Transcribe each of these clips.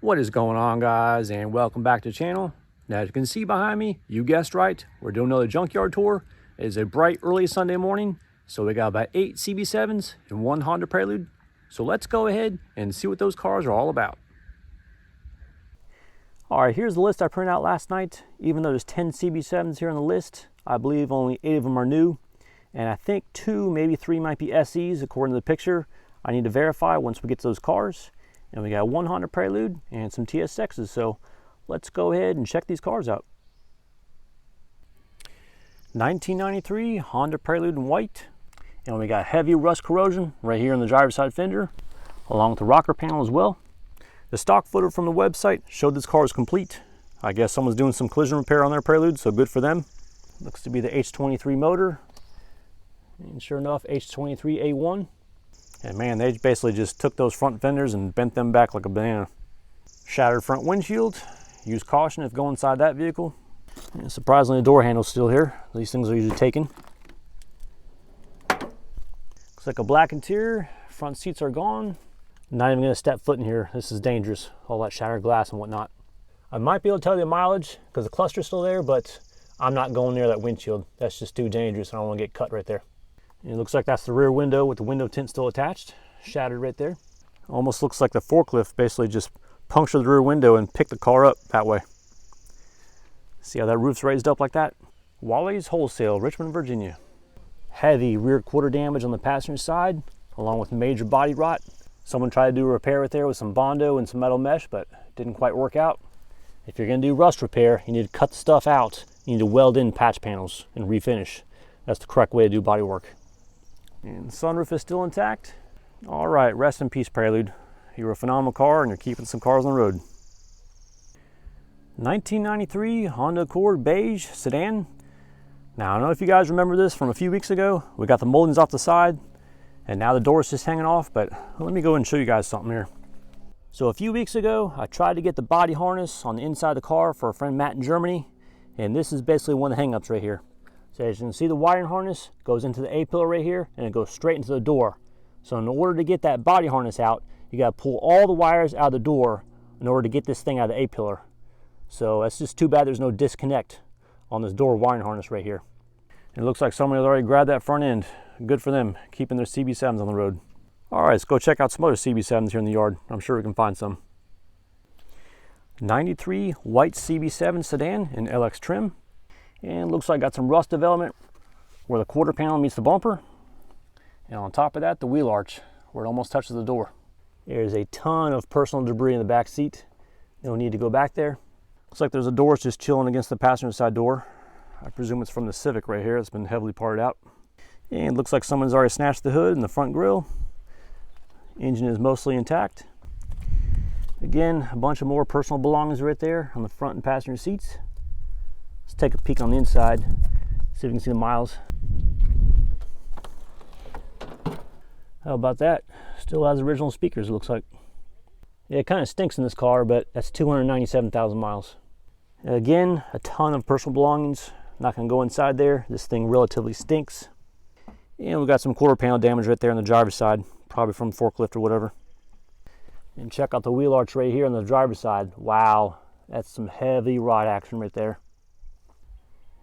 What is going on, guys, and welcome back to the channel. Now, as you can see behind me, you guessed right, we're doing another junkyard tour. It is a bright early Sunday morning, so we got about 8 CB7s and 1 Honda Prelude. So let's go ahead and see what those cars are all about. All right, here's the list I printed out last night. Even though there's 10 CB7s here on the list, I believe only 8 of them are new, and I think 2, maybe 3 might be SEs according to the picture. I need to verify once we get to those cars. And we got 1 Honda Prelude and some TSXs, so let's go ahead and check these cars out. 1993 Honda Prelude in white, and we got heavy rust corrosion right here on the driver's side fender, along with the rocker panel as well. The stock footage from the website showed this car is complete. I guess someone's doing some collision repair on their Prelude, so good for them. Looks to be the H23 motor, and sure enough, H23A1. And man, they basically just took those front fenders and bent them back like a banana. Shattered front windshield. Use caution if going inside that vehicle. And surprisingly, the door handle's still here. These things are usually taken. Looks like a black interior. Front seats are gone. Not even gonna step foot in here. This is dangerous. All that shattered glass and whatnot. I might be able to tell you the mileage because the cluster's still there, but I'm not going near that windshield. That's just too dangerous. I don't want to get cut right there. And it looks like that's the rear window with the window tint still attached. Shattered right there. Almost looks like the forklift basically just punctured the rear window and picked the car up that way. See how that roof's raised up like that? Wally's Wholesale, Richmond, Virginia. Heavy rear quarter damage on the passenger side, along with major body rot. Someone tried to do a repair right there with some Bondo and some metal mesh, but it didn't quite work out. If you're gonna do rust repair, you need to cut the stuff out. You need to weld in patch panels and refinish. That's the correct way to do body work. And the sunroof is still intact. All right, rest in peace, Prelude. You're a phenomenal car and you're keeping some cars on the road. 1993 Honda Accord beige sedan. Now, I don't know if you guys remember this from a few weeks ago. We got the moldings off the side and now the door's just hanging off, but let me go and show you guys something here. So a few weeks ago, I tried to get the body harness on the inside of the car for a friend Matt in Germany, and this is basically one of the hang-ups right here. So as you can see, the wiring harness goes into the A-pillar right here and it goes straight into the door. So in order to get that body harness out, you got to pull all the wires out of the door in order to get this thing out of the A-pillar. So that's just too bad there's no disconnect on this door wiring harness right here. It looks like somebody has already grabbed that front end. Good for them, keeping their CB7s on the road. All right, let's go check out some other CB7s here in the yard. I'm sure we can find some. 93 white CB7 sedan in LX trim. And looks like got some rust development where the quarter panel meets the bumper. And on top of that, the wheel arch where it almost touches the door. There's a ton of personal debris in the back seat. No need to go back there. Looks like there's a door just chilling against the passenger side door. I presume it's from the Civic right here. It's been heavily parted out. And it looks like someone's already snatched the hood and the front grille. Engine is mostly intact. Again, a bunch of more personal belongings right there on the front and passenger seats. Let's take a peek on the inside, see if we can see the miles. How about that? Still has original speakers, it looks like. Yeah, it kind of stinks in this car, but that's 297,000 miles. Again, a ton of personal belongings. Not gonna go inside there. This thing relatively stinks. And we got some quarter panel damage right there on the driver's side, probably from forklift or whatever. And check out the wheel arch right here on the driver's side. Wow, that's some heavy rot action right there.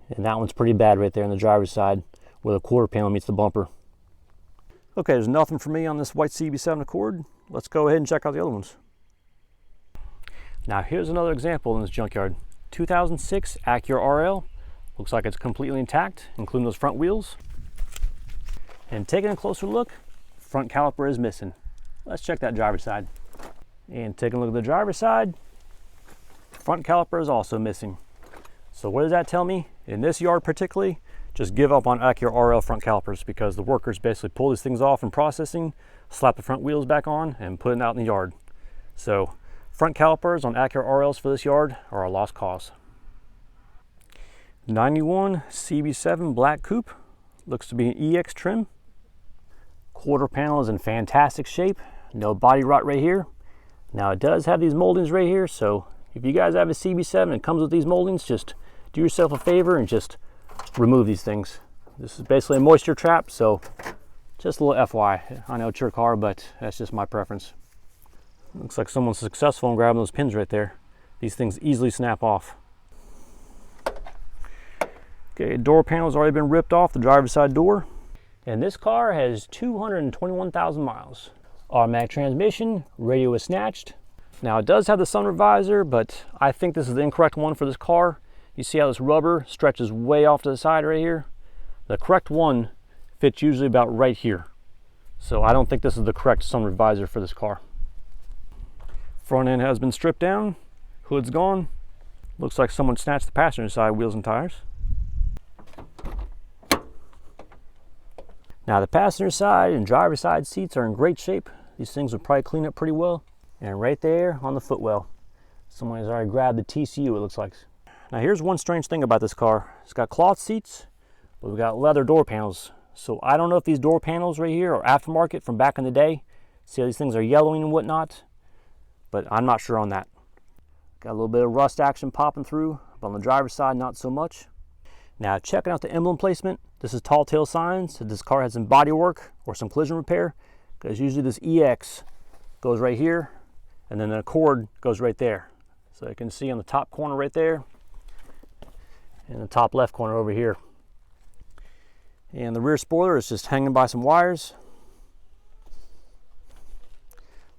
And that one's pretty bad right there on the driver's side where the quarter panel meets the bumper. Okay, there's nothing for me on this white CB7 Accord. Let's go ahead and check out the other ones. Now here's another example in this junkyard. 2006 Acura RL. Looks like it's completely intact, including those front wheels. And taking a closer look, front caliper is missing. Let's check that driver's side. And taking a look at the driver's side, front caliper is also missing. So what does that tell me? In this yard particularly, just give up on Acura RL front calipers because the workers basically pull these things off in processing, slap the front wheels back on, and put it out in the yard. So front calipers on Acura RLs for this yard are a lost cause. 91 CB7 black coupe. Looks to be an EX trim. Quarter panel is in fantastic shape. No body rot right here. Now it does have these moldings right here, so if you guys have a CB7 and it comes with these moldings, just do yourself a favor and just remove these things. This is basically a moisture trap, so just a little FYI. I know it's your car, but that's just my preference. Looks like someone's successful in grabbing those pins right there. These things easily snap off. Okay, door panel's already been ripped off the driver's side door. And this car has 221,000 miles. Automatic transmission, radio was snatched. Now it does have the sunroof visor, but I think this is the incorrect one for this car. You see how this rubber stretches way off to the side right here? The correct one fits usually about right here. So I don't think this is the correct sunroof visor for this car. Front end has been stripped down, hood's gone. Looks like someone snatched the passenger side wheels and tires. Now the passenger side and driver's side seats are in great shape. These things would probably clean up pretty well. And right there on the footwell, someone has already grabbed the TCU, it looks like. Now here's one strange thing about this car. It's got cloth seats, but we've got leather door panels. So I don't know if these door panels right here are aftermarket from back in the day. See how these things are yellowing and whatnot? But I'm not sure on that. Got a little bit of rust action popping through, but on the driver's side, not so much. Now checking out the emblem placement, this is tall tale signs that this car has some body work or some collision repair, because usually this EX goes right here, and then the Accord goes right there. So you can see on the top corner right there, and the top left corner over here. And the rear spoiler is just hanging by some wires.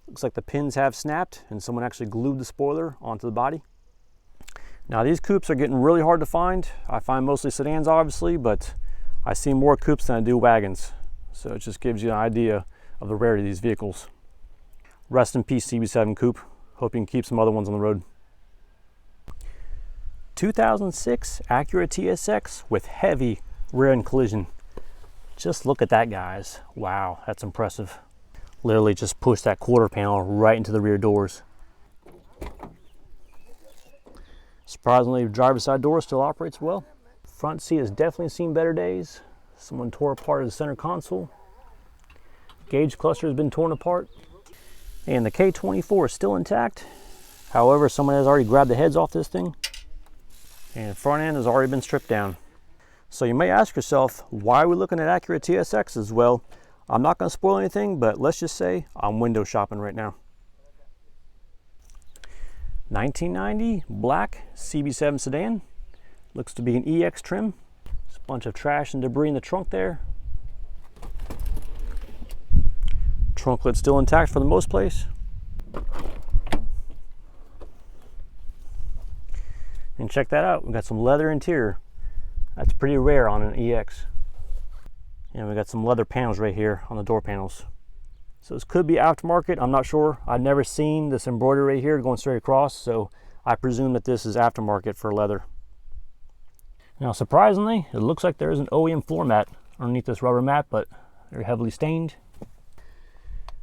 Looks like the pins have snapped and someone actually glued the spoiler onto the body. Now these coupes are getting really hard to find. I find mostly sedans obviously, but I see more coupes than I do wagons. So it just gives you an idea of the rarity of these vehicles. Rest in peace CB7 coupe. Hope you can keep some other ones on the road. 2006 Acura TSX with heavy rear end collision. Just look at that, guys. Wow, that's impressive. Literally just push that quarter panel right into the rear doors. Surprisingly, the driver's side door still operates well. Front seat has definitely seen better days. Someone tore apart the center console. Gauge cluster has been torn apart. And the K24 is still intact. However, someone has already grabbed the heads off this thing. And the front end has already been stripped down. So you may ask yourself, why are we looking at Acura TSXs? Well, I'm not going to spoil anything, but let's just say I'm window shopping right now. 1990 black CB7 sedan. Looks to be an EX trim. There's a bunch of trash and debris in the trunk there. Trunk lid's still intact for the most place. And check that out, we've got some leather interior. That's pretty rare on an EX. And we got some leather panels right here on the door panels. So this could be aftermarket, I'm not sure. I've never seen this embroidery right here going straight across, so I presume that this is aftermarket for leather. Now surprisingly, it looks like there is an OEM floor mat underneath this rubber mat, but they're heavily stained.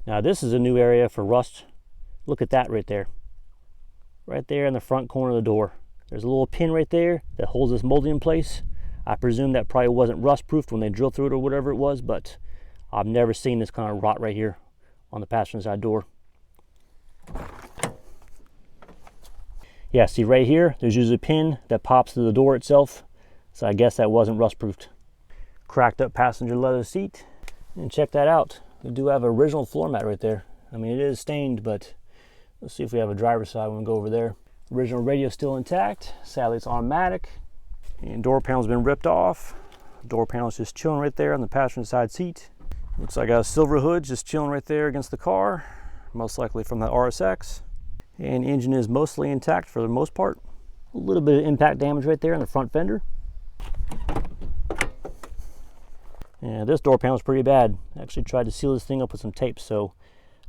Now this is a new area for rust. Look at that right there. Right there in the front corner of the door. There's a little pin right there that holds this molding in place. I presume that probably wasn't rust proofed when they drilled through it or whatever it was, but I've never seen this kind of rot right here on the passenger side door. Yeah, see right here, there's usually a pin that pops through the door itself. So I guess that wasn't rust proofed. Cracked up passenger leather seat. And check that out. We do have an original floor mat right there. I mean, it is stained, but let's see if we have a driver's side when we go over there. Original radio still intact. Sadly, it's automatic. And door panel's been ripped off. Door panel's just chilling right there on the passenger side seat. Looks like I got a silver hood just chilling right there against the car. Most likely from that RSX. And engine is mostly intact for the most part. A little bit of impact damage right there in the front fender. Yeah, this door panel is pretty bad. I actually tried to seal this thing up with some tape, so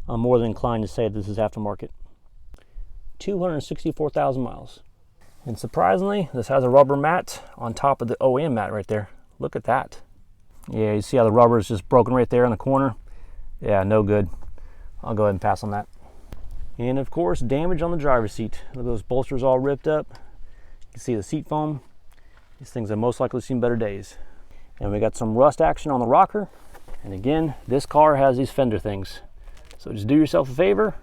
I'm more than inclined to say this is aftermarket. 264,000 miles. And surprisingly, this has a rubber mat on top of the OEM mat right there. Look at that. Yeah, you see how the rubber is just broken right there in the corner? Yeah, no good. I'll go ahead and pass on that. And of course, damage on the driver's seat. Look at those bolsters all ripped up. You can see the seat foam. These things have most likely seen better days. And we got some rust action on the rocker. And again, this car has these fender things. So just do yourself a favor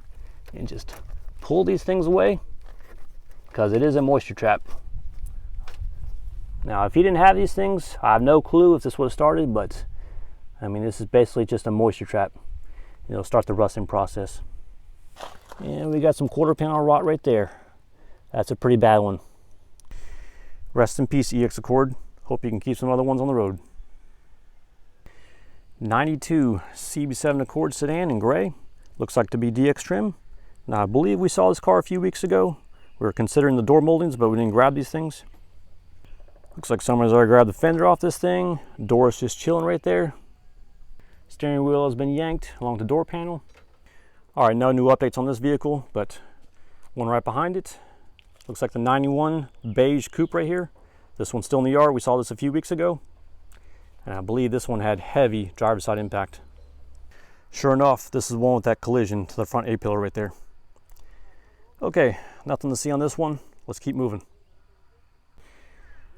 and just pull these things away, because it is a moisture trap. Now, if you didn't have these things, I have no clue if this would have started, but I mean, this is basically just a moisture trap. It'll start the rusting process. And we got some quarter panel rot right there. That's a pretty bad one. Rest in peace, EX Accord. Hope you can keep some other ones on the road. 92 CB7 Accord sedan in gray. Looks like to be DX trim. Now I believe we saw this car a few weeks ago. We were considering the door moldings, but we didn't grab these things. Looks like someone's already grabbed the fender off this thing. Door is just chilling right there. Steering wheel has been yanked along the door panel. All right, no new updates on this vehicle, but one right behind it. Looks like the 91 beige coupe right here. This one's still in the yard. We saw this a few weeks ago. And I believe this one had heavy driver's side impact. Sure enough, this is one with that collision to the front A-pillar right there. Okay, nothing to see on this one. Let's keep moving.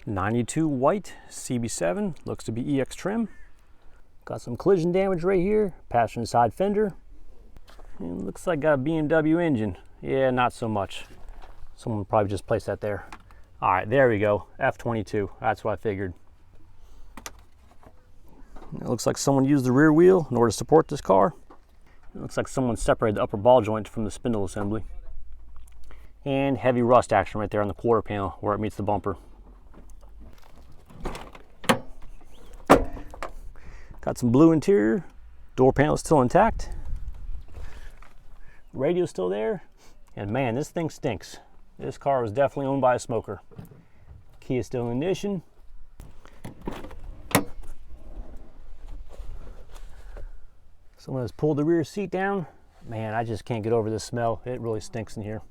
92 white CB7, looks to be EX trim. Got some collision damage right here, passenger side fender. And looks like got a BMW engine. Yeah, not so much. Someone probably just placed that there. All right, there we go, F22, that's what I figured. It looks like someone used the rear wheel in order to support this car. It looks like someone separated the upper ball joint from the spindle assembly. And heavy rust action right there on the quarter panel where it meets the bumper. Got some blue interior. Door panel is still intact. Radio still there. And man, this thing stinks. This car was definitely owned by a smoker. Key is still in ignition. Someone has pulled the rear seat down. Man, I just can't get over this smell. It really stinks in here.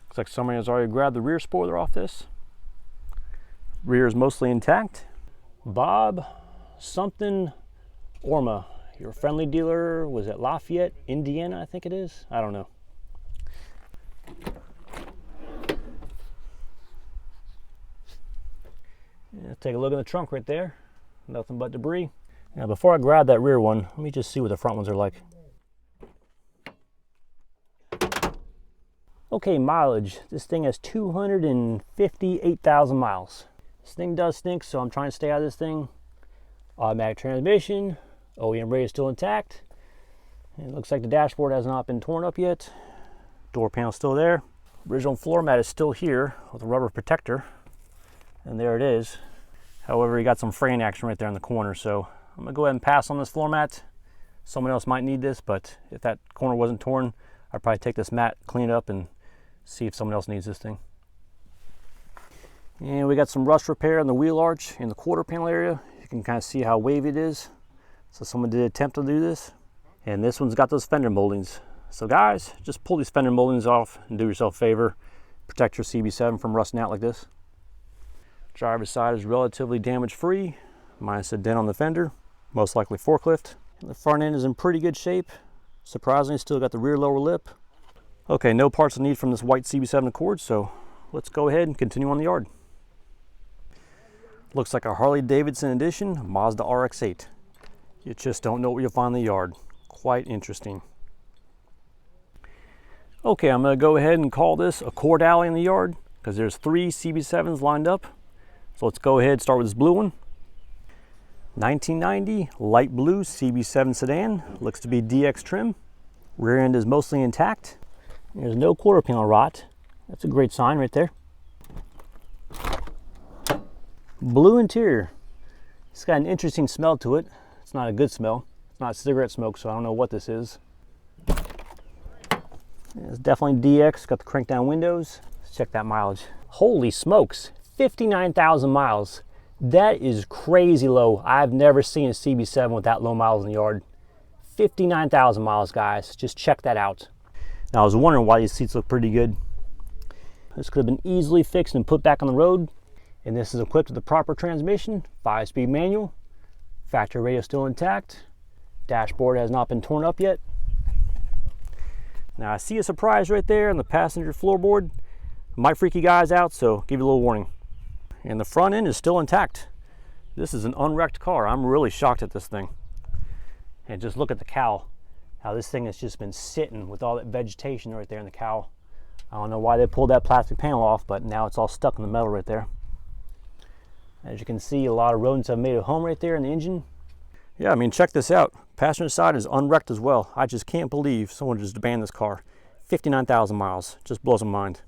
Looks like somebody has already grabbed the rear spoiler off this. Rear is mostly intact. Bob something Orma, your friendly dealer, was at Lafayette, Indiana, I think it is. I don't know. Yeah, take a look in the trunk right there. Nothing but debris. Now before I grab that rear one, let me just see what the front ones are like. Okay, mileage. This thing has 258,000 miles. This thing does stink, so I'm trying to stay out of this thing. Automatic transmission. OEM radio is still intact. It looks like the dashboard has not been torn up yet. Door panel still there. Original floor mat is still here with a rubber protector. And there it is. However, you got some fraying action right there in the corner, so I'm gonna go ahead and pass on this floor mat. Someone else might need this, but if that corner wasn't torn, I'd probably take this mat, clean it up, and see if someone else needs this thing. And we got some rust repair on the wheel arch in the quarter panel area. You can kind of see how wavy it is. So someone did attempt to do this. And this one's got those fender moldings. So guys, just pull these fender moldings off and do yourself a favor. Protect your CB7 from rusting out like this. Driver's side is relatively damage free, minus a dent on the fender, most likely forklift. And the front end is in pretty good shape. Surprisingly, still got the rear lower lip. Okay, no parts of need from this white CB7 Accord, so let's go ahead and continue on the yard. Looks like a Harley Davidson edition Mazda RX-8. You just don't know what you'll find in the yard. Quite interesting. Okay, I'm gonna go ahead and call this Accord Alley in the yard because there's 3 CB7s lined up. So let's go ahead and start with this blue one. 1990 light blue CB7 sedan. Looks to be DX trim. Rear end is mostly intact. There's no quarter panel rot. That's a great sign right there. Blue interior. It's got an interesting smell to it. It's not a good smell. It's not cigarette smoke, so I don't know what this is. It's definitely DX. Got the crank down windows. Let's check that mileage. Holy smokes, 59,000 miles. That is crazy low. I've never seen a CB7 with that low miles in the yard. 59,000 miles, guys. Just check that out. Now I was wondering why these seats look pretty good. This could have been easily fixed and put back on the road. And this is equipped with the proper transmission, 5-speed manual. Factory radio still intact. Dashboard has not been torn up yet. Now I see a surprise right there on the passenger floorboard. Might freak you guys out, so give you a little warning. And the front end is still intact. This is an unwrecked car. I'm really shocked at this thing. And just look at the cowl. How this thing has just been sitting with all that vegetation right there in the cowl. I don't know why they pulled that plastic panel off, but now it's all stuck in the metal right there. As you can see, a lot of rodents have made a home right there in the engine. Yeah, I mean, check this out. Passenger side is unwrecked as well. I just can't believe someone just abandoned this car. 59,000 miles. Just blows my mind.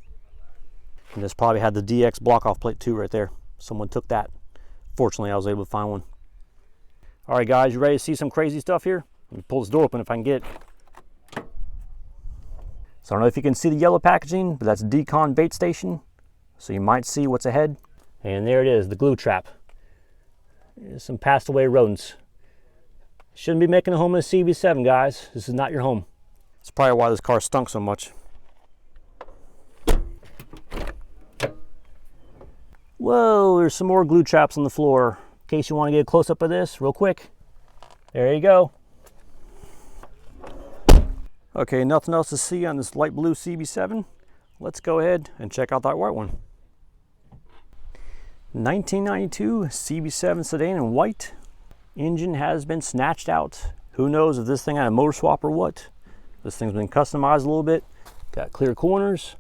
And this probably had the DX block-off plate too right there. Someone took that. Fortunately, I was able to find one. All right, guys, you ready to see some crazy stuff here? Let me pull this door open if I can get it. So I don't know if you can see the yellow packaging, but that's Decon bait station. So you might see what's ahead. And there it is, the glue trap. There's some passed away rodents. Shouldn't be making a home in a CB7, guys. This is not your home. That's probably why this car stunk so much. Whoa, there's some more glue traps on the floor. In case you want to get a close-up of this real quick. There you go. Okay, nothing else to see on this light blue CB7. Let's go ahead and check out that white one. 1992 CB7 sedan in white. Engine has been snatched out. Who knows if this thing had a motor swap or what. This thing's been customized a little bit. Got clear corners.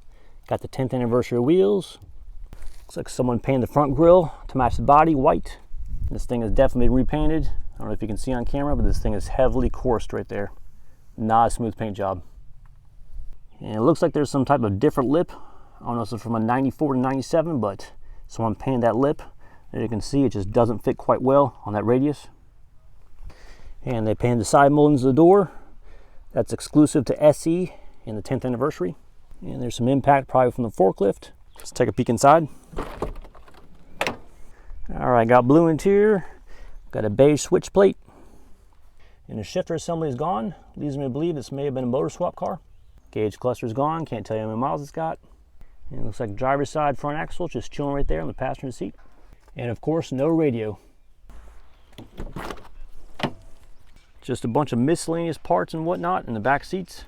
Got the 10th anniversary wheels. Looks like someone painted the front grille to match the body white. This thing has definitely been repainted. I don't know if you can see on camera, but this thing is heavily coursed right there. Not a smooth paint job. And it looks like there's some type of different lip. I don't know if it's from a 94 to 97, but someone painted that lip. As you can see, it just doesn't fit quite well on that radius. And they painted the side moldings of the door. That's exclusive to SE and the 10th anniversary. And there's some impact probably from the forklift. Let's take a peek inside. All right, got blue interior. Got a beige switch plate. And the shifter assembly is gone. Leads me to believe this may have been a motor swap car. Gauge cluster is gone. Can't tell you how many miles it's got. And it looks like driver's side front axle just chilling right there on the passenger seat. And of course, no radio. Just a bunch of miscellaneous parts and whatnot in the back seats.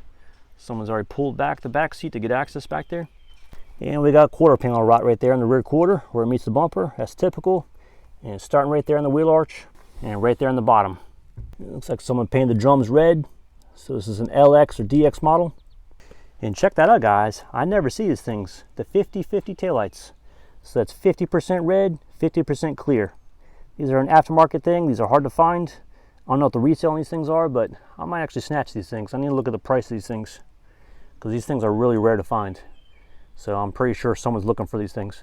Someone's already pulled back the back seat to get access back there. And we got quarter panel rot right there in the rear quarter where it meets the bumper. That's typical. And it's starting right there on the wheel arch and right there on the bottom. It looks like someone painted the drums red. So this is an LX or DX model. And check that out, guys. I never see these things. The 50-50 taillights. So that's 50% red, 50% clear. These are an aftermarket thing. These are hard to find. I don't know what the resale on these things are, but I might actually snatch these things. I need to look at the price of these things because these things are really rare to find. So I'm pretty sure someone's looking for these things.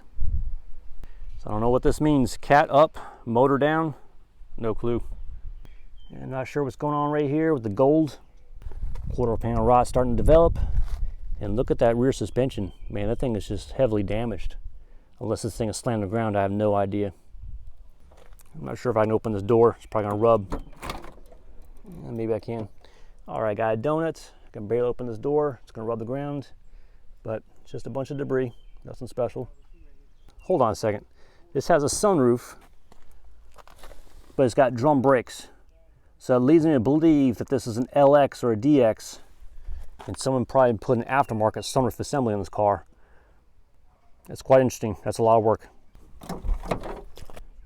So I don't know what this means. Cat up, motor down, no clue. And I'm not sure what's going on right here with the gold. Quarter panel rot starting to develop. And look at that rear suspension. Man, that thing is just heavily damaged. Unless this thing is slammed to the ground, I have no idea. I'm not sure if I can open this door. It's probably gonna rub. Maybe I can. All right, got a donut. I can barely open this door. It's gonna rub the ground, but it's just a bunch of debris. Nothing special. Hold on a second. This has a sunroof, but it's got drum brakes. So it leads me to believe that this is an LX or a DX, and someone probably put an aftermarket sunroof assembly on this car. That's quite interesting. That's a lot of work.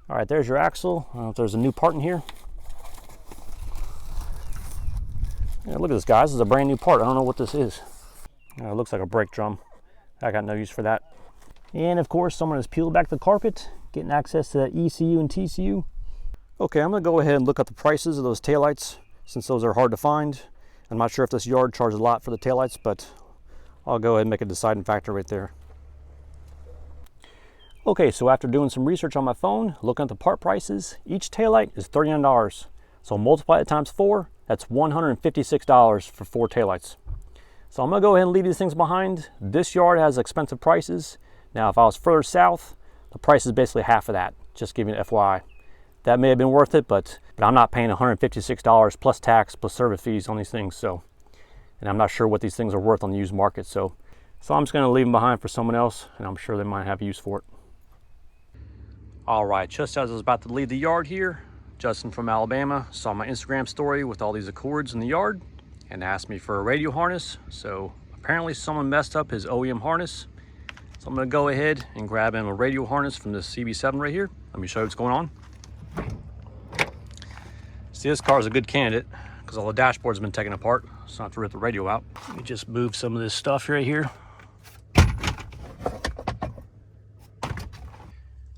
All right, there's your axle. I don't know if there's a new part in here. Yeah, look at this, guys. This is a brand new part. I don't know what this is. It looks like a brake drum. I got no use for that. And of course, someone has peeled back the carpet, getting access to that ECU and TCU. Okay, I'm gonna go ahead and look at the prices of those taillights since those are hard to find. I'm not sure if this yard charges a lot for the taillights, but I'll go ahead and make a deciding factor right there. Okay, so after doing some research on my phone, looking at the part prices, each taillight is $39. So multiply it times 4, that's $156 for 4 taillights. So I'm gonna go ahead and leave these things behind. This yard has expensive prices. Now, if I was further south, the price is basically half of that. Just giving you an FYI. That may have been worth it, but I'm not paying $156 plus tax plus service fees on these things. So, and I'm not sure what these things are worth on the used market. So I'm just gonna leave them behind for someone else, and I'm sure they might have use for it. All right, just as I was about to leave the yard here, Justin from Alabama saw my Instagram story with all these Accords in the yard and asked me for a radio harness. So apparently someone messed up his OEM harness. So I'm gonna go ahead and grab him a radio harness from this CB7 right here. Let me show you what's going on. See, this car is a good candidate because all the dashboard's been taken apart, so I have to rip the radio out. Let me just move some of this stuff right here.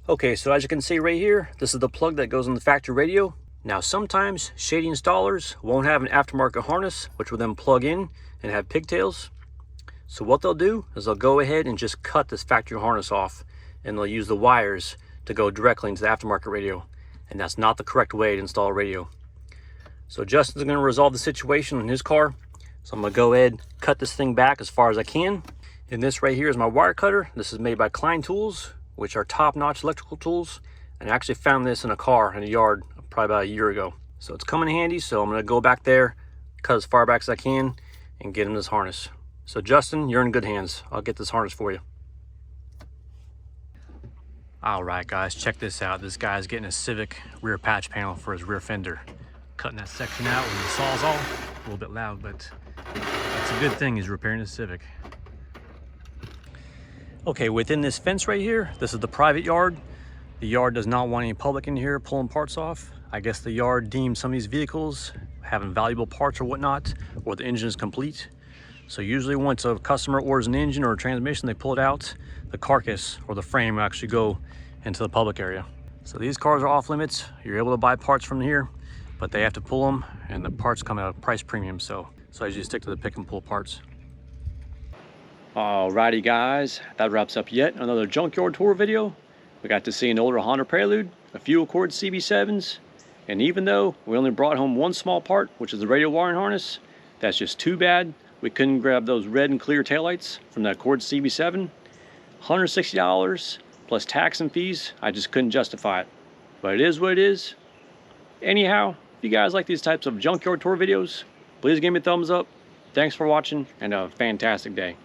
Okay, so as you can see right here, this is the plug that goes in the factory radio. Now, sometimes shady installers won't have an aftermarket harness, which will then plug in and have pigtails. So what they'll do is they'll go ahead and just cut this factory harness off, and they'll use the wires to go directly into the aftermarket radio. And that's not the correct way to install a radio. So Justin's gonna resolve the situation in his car. So I'm gonna go ahead, cut this thing back as far as I can. And this right here is my wire cutter. This is made by Klein Tools, which are top-notch electrical tools. And I actually found this in a car in a yard probably about a year ago. So it's coming in handy, so I'm gonna go back there, cut as far back as I can, and get him this harness. So Justin, you're in good hands. I'll get this harness for you. All right, guys, check this out. This guy's getting a Civic rear patch panel for his rear fender. Cutting that section out with the Sawzall. A little bit loud, but it's a good thing he's repairing his Civic. Okay, within this fence right here, this is the private yard. The yard does not want any public in here pulling parts off. I guess the yard deems some of these vehicles having valuable parts or whatnot, or the engine is complete. So usually once a customer orders an engine or a transmission, they pull it out, the carcass or the frame will actually go into the public area. So these cars are off limits. You're able to buy parts from here, but they have to pull them, and the parts come at a price premium. So I usually stick to the pick and pull parts. Alrighty guys, that wraps up yet another Junkyard Tour video. We got to see an older Honda Prelude, a few Accord CB7s, and even though we only brought home one small part, which is the radio wiring harness, that's just too bad we couldn't grab those red and clear taillights from the Accord CB7. $160 plus tax and fees, I just couldn't justify it. But it is what it is. Anyhow, if you guys like these types of Junkyard Tour videos, please give me a thumbs up. Thanks for watching, and have a fantastic day.